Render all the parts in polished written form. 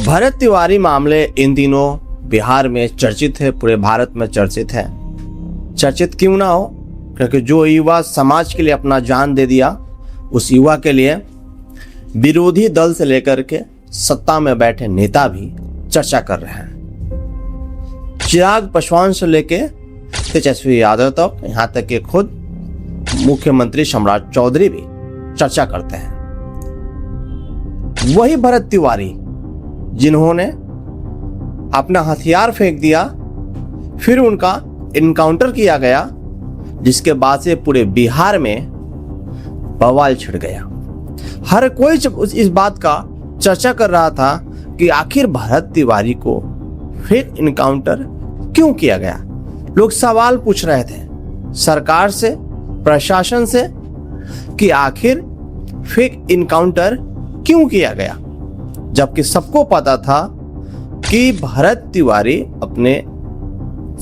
भरत तिवारी मामले इन दिनों बिहार में चर्चित है, पूरे भारत में चर्चित है। चर्चित क्यों ना हो, क्योंकि जो युवा समाज के लिए अपना जान दे दिया, उस युवा के लिए विरोधी दल से लेकर के सत्ता में बैठे नेता भी चर्चा कर रहे हैं। चिराग पासवान से लेके तेजस्वी यादव तक, यहाँ तक कि खुद मुख्यमंत्री सम्राट चौधरी भी चर्चा करते हैं। वही भरत तिवारी जिन्होंने अपना हथियार फेंक दिया, फिर उनका इनकाउंटर किया गया, जिसके बाद से पूरे बिहार में बवाल छिड़ गया। हर कोई इस बात का चर्चा कर रहा था कि आखिर भरत तिवारी को फेक इनकाउंटर क्यों किया गया। लोग सवाल पूछ रहे थे सरकार से, प्रशासन से, कि आखिर फेक इनकाउंटर क्यों किया गया, जबकि सबको पता था कि भरत तिवारी अपने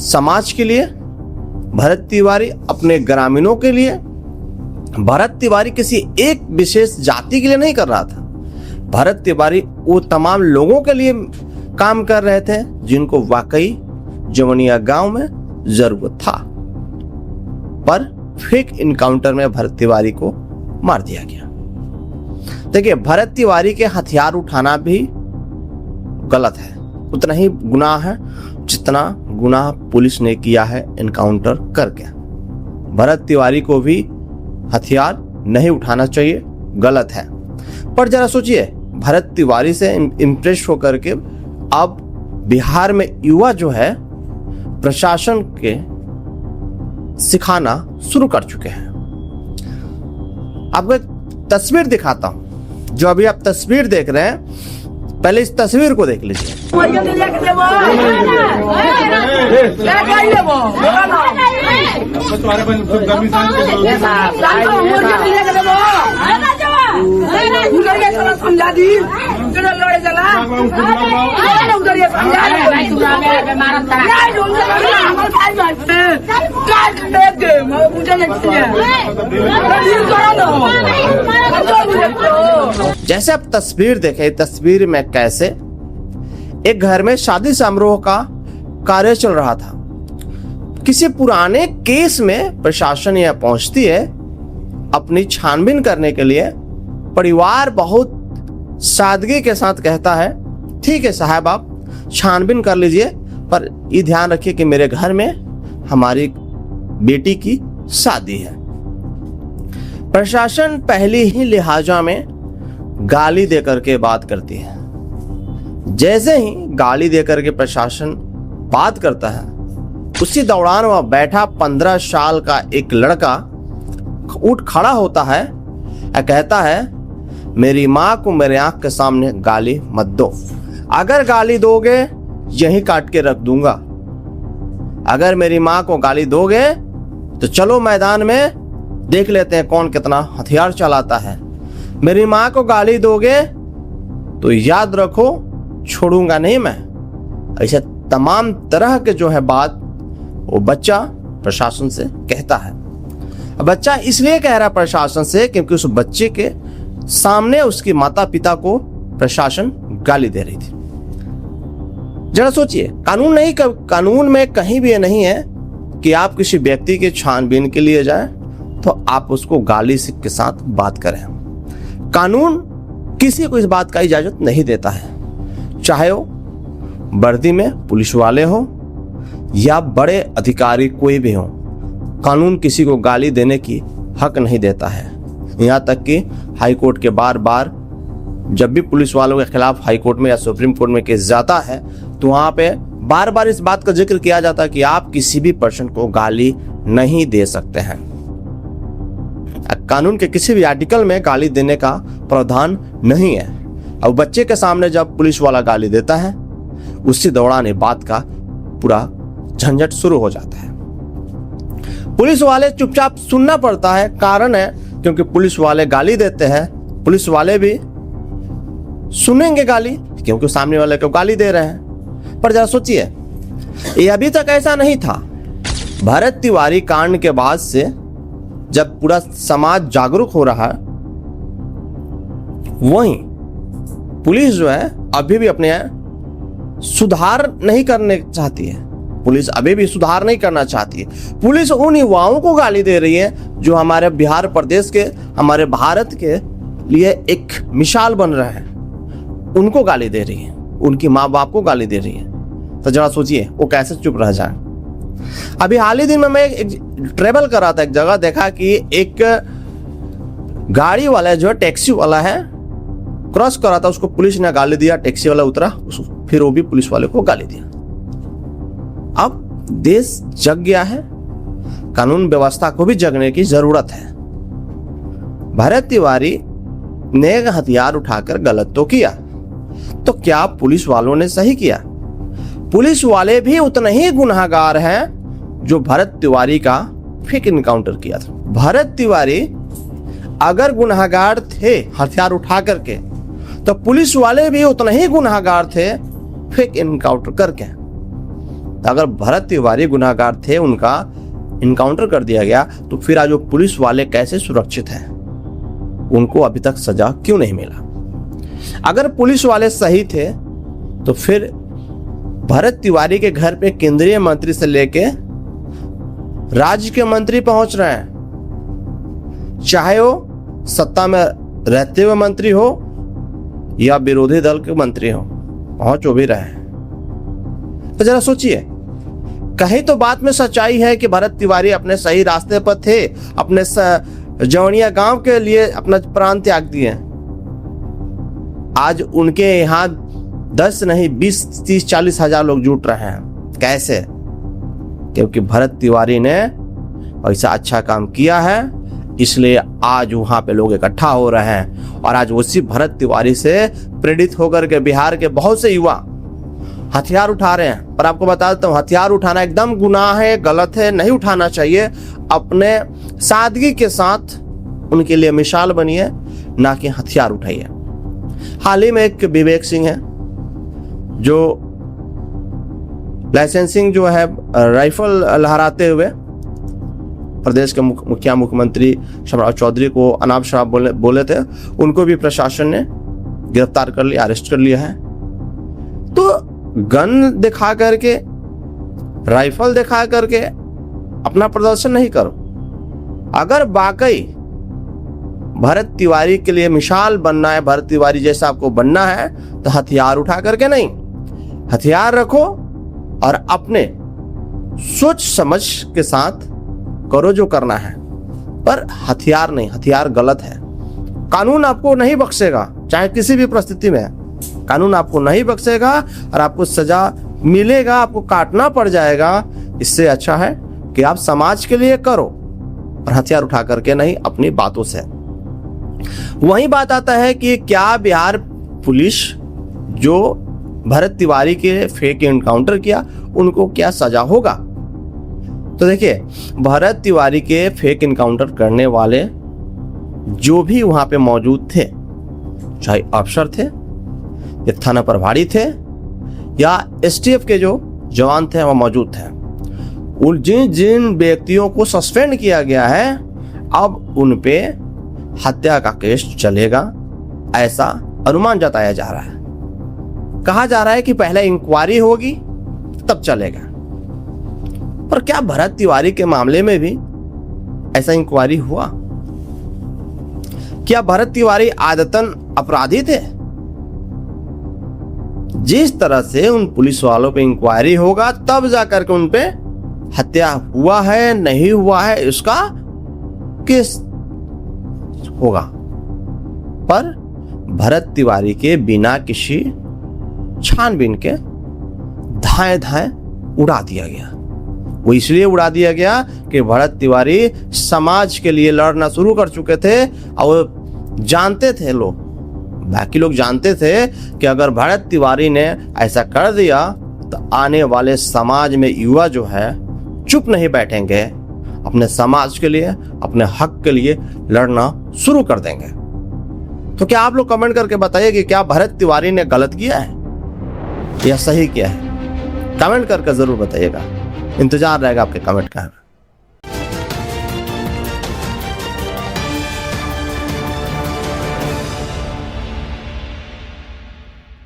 समाज के लिए, भरत तिवारी अपने ग्रामीणों के लिए, भरत तिवारी किसी एक विशेष जाति के लिए नहीं कर रहा था। भरत तिवारी वो तमाम लोगों के लिए काम कर रहे थे जिनको वाकई जवनिया गांव में जरूरत था। पर फेक इनकाउंटर में भरत तिवारी को मार दिया गया। देखिए, भरत तिवारी के हथियार उठाना भी गलत है, उतना ही गुनाह है जितना गुनाह पुलिस ने किया है इनकाउंटर करके। भरत तिवारी को भी हथियार नहीं उठाना चाहिए, गलत है। पर जरा सोचिए, भरत तिवारी से इम्प्रेस होकर के अब बिहार में युवा जो है प्रशासन के सिखाना शुरू कर चुके हैं। आपको एक तस्वीर दिखाता हूं, जो अभी आप तस्वीर देख रहे हैं, पहले इस तस्वीर को देख लीजिए। जैसे आप तस्वीर देखें, तस्वीर में कैसे एक घर में शादी समारोह का कार्य चल रहा था। किसी पुराने केस में प्रशासन यह पहुंचती है अपनी छानबीन करने के लिए। परिवार बहुत सादगी के साथ कहता है, ठीक है साहब, आप छानबीन कर लीजिए, पर ये ध्यान रखिए कि मेरे घर में हमारी बेटी की शादी है। प्रशासन पहली ही लिहाजा में गाली देकर के बात करती है। जैसे ही गाली देकर के प्रशासन बात करता है, उसी दौरान वह बैठा 15 साल का एक लड़का उठ खड़ा होता है और कहता है, मेरी माँ को मेरे आंख के सामने गाली मत दो। अगर गाली दोगे यहीं काट के रख दूंगा। अगर मेरी माँ को गाली दोगे तो चलो मैदान में देख लेते हैं कौन कितना हथियार चलाता है। मेरी माँ को गाली दोगे तो याद रखो, छोड़ूंगा नहीं मैं। ऐसे तमाम तरह के जो है बात वो बच्चा प्रशासन से कहता है। बच्चा इसलिए कह रहा प्रशासन से क्योंकि उस बच्चे के सामने उसके माता पिता को प्रशासन गाली दे रही थी। जरा सोचिए, कानून में कहीं भी ये नहीं है कि आप किसी व्यक्ति के छानबीन के लिए जाएं तो आप उसको गाली के साथ बात करें। कानून किसी को इस बात का इजाजत नहीं देता है, चाहे वो वर्दी में पुलिस वाले हो या बड़े अधिकारी कोई भी हो। कानून किसी को गाली देने की हक नहीं देता है। यहाँ तक कि हाई कोर्ट के बार बार जब भी पुलिस वालों के खिलाफ हाई कोर्ट में या सुप्रीम कोर्ट में केस जाता है तो वहाँ पे बार बार इस बात का जिक्र किया जाता है कि आप किसी भी पर्सन को गाली नहीं दे सकते हैं। कानून के किसी भी आर्टिकल में गाली देने का प्रावधान नहीं है। अब बच्चे के सामने जब पुलिस वाला गाली देता है, उसी दौरान ये बात का पूरा झंझट शुरू हो जाता है। पुलिस वाले चुपचाप सुनना पड़ता है। कारण है क्योंकि पुलिस वाले गाली देते हैं, पुलिस वाले भी सुनेंगे गाली क्योंकि सामने वाले को गाली दे रहे हैं। पर जरा सोचिए, ये अभी तक ऐसा नहीं था। भरत तिवारी कांड के बाद से जब पूरा समाज जागरूक हो रहा है, वहीं पुलिस जो है अभी भी अपने सुधार नहीं करने चाहती है। पुलिस अभी भी सुधार नहीं करना चाहती है। पुलिस उन युवाओं को गाली दे रही है जो हमारे बिहार प्रदेश के, हमारे भारत के लिए एक मिसाल बन रहे हैं, उनको गाली दे रही है, उनकी माँ बाप को गाली दे रही है। तो जरा सोचिए वो कैसे चुप रह जाए। अभी हाल ही दिन में मैं एक ट्रेवल कर रहा था, एक जगह देखा कि एक गाड़ी वाला जो टैक्सी वाला है क्रॉस कर रहा था, उसको पुलिस ने गाली दिया। टैक्सी वाला उतरा, फिर वो भी पुलिस वाले को गाली दिया। अब देश जग गया है, कानून व्यवस्था को भी जगने की जरूरत है। भरत तिवारी ने हथियार उठाकर गलत तो किया, तो क्या पुलिस वालों ने सही किया? पुलिस वाले भी उतने ही गुनहगार हैं जो भरत तिवारी का फेक इनकाउंटर किया था। भरत तिवारी अगर गुनहगार थे हथियार उठा करके, तो पुलिस वाले भी उतने ही गुनहगार थे फेक इनकाउंटर करके। अगर भरत तिवारी गुनहगार थे, उनका इनकाउंटर कर दिया गया, तो फिर आज वो पुलिस वाले कैसे सुरक्षित हैं? उनको अभी तक सजा क्यों नहीं मिला? अगर पुलिस वाले सही थे तो फिर भरत तिवारी के घर पे केंद्रीय मंत्री से लेके राज्य के मंत्री पहुंच रहे हैं, चाहे वो सत्ता में रहते हुए मंत्री हो या विरोधी दल के मंत्री हो, पहुंच वो भी रहे हैं। तो जरा सोचिए, कहीं तो बात में सच्चाई है कि भरत तिवारी अपने सही रास्ते पर थे, अपने जवनिया गांव के लिए अपना प्राण त्याग दिए। आज उनके यहाँ 10 नहीं 20, 30, 40 हजार लोग जुट रहे हैं। कैसे? क्योंकि भरत तिवारी ने ऐसा अच्छा काम किया है, इसलिए आज वहां पे लोग इकट्ठा हो रहे हैं। और आज उसी भरत तिवारी से प्रेरित होकर के बिहार के बहुत से युवा हथियार उठा रहे हैं। पर आपको बता देता हूं, हथियार उठाना एकदम गुनाह है, गलत है, नहीं उठाना चाहिए। अपने सादगी के साथ उनके लिए मिसाल बनिए, ना कि हथियार उठाइए। हाल ही में एक विवेक सिंह है जो लाइसेंसिंग जो है राइफल लहराते हुए प्रदेश के मुख्यमंत्री शिवराज चौधरी को अनाप शनाप बोले थे, उनको भी प्रशासन ने गिरफ्तार कर लिया, अरेस्ट कर लिया है। तो गन दिखा करके, राइफल दिखा करके अपना प्रदर्शन नहीं करो। अगर वाकई भरत तिवारी के लिए मिसाल बनना है, भरत तिवारी जैसा आपको बनना है, तो हथियार उठा करके नहीं, हथियार रखो और अपने सोच समझ के साथ करो जो करना है, पर हथियार नहीं। हथियार गलत है। कानून आपको नहीं बख्शेगा, चाहे किसी भी परिस्थिति में कानून आपको नहीं बख्शेगा और आपको सजा मिलेगा, आपको काटना पड़ जाएगा। इससे अच्छा है कि आप समाज के लिए करो और हथियार उठा करके नहीं, अपनी बातों से। वही बात आता है कि क्या बिहार पुलिस जो भरत तिवारी के फेक एनकाउंटर किया, उनको क्या सजा होगा? तो देखिए, भरत तिवारी के फेक एनकाउंटर करने वाले जो भी वहां पे मौजूद थे, चाहे अफसर थे या थाना प्रभारी थे या एसटीएफ के जो जवान थे वो मौजूद थे, उन जिन व्यक्तियों को सस्पेंड किया गया है, अब उन पे हत्या का केस चलेगा, ऐसा अनुमान जताया जा रहा है। कहा जा रहा है कि पहले इंक्वायरी होगी तब चलेगा। पर क्या भरत तिवारी के मामले में भी ऐसा इंक्वायरी हुआ? क्या भरत तिवारी आदतन अपराधी थे? जिस तरह से उन पुलिस वालों पे इंक्वायरी होगा तब जाकर के उन पे हत्या हुआ है नहीं हुआ है इसका केस होगा। पर भरत तिवारी के बिना किसी छानबीन के धाए धाए उड़ा दिया गया। वो इसलिए उड़ा दिया गया कि भरत तिवारी समाज के लिए लड़ना शुरू कर चुके थे और जानते थे लोग, बाकी लोग जानते थे कि अगर भरत तिवारी ने ऐसा कर दिया तो आने वाले समाज में युवा जो है चुप नहीं बैठेंगे, अपने समाज के लिए, अपने हक के लिए लड़ना शुरू कर देंगे। तो क्या आप लोग कमेंट करके बताइए कि क्या भरत तिवारी ने गलत किया है या सही किया है? कमेंट करके जरूर बताइएगा। इंतजार रहेगा आपके कमेंट का।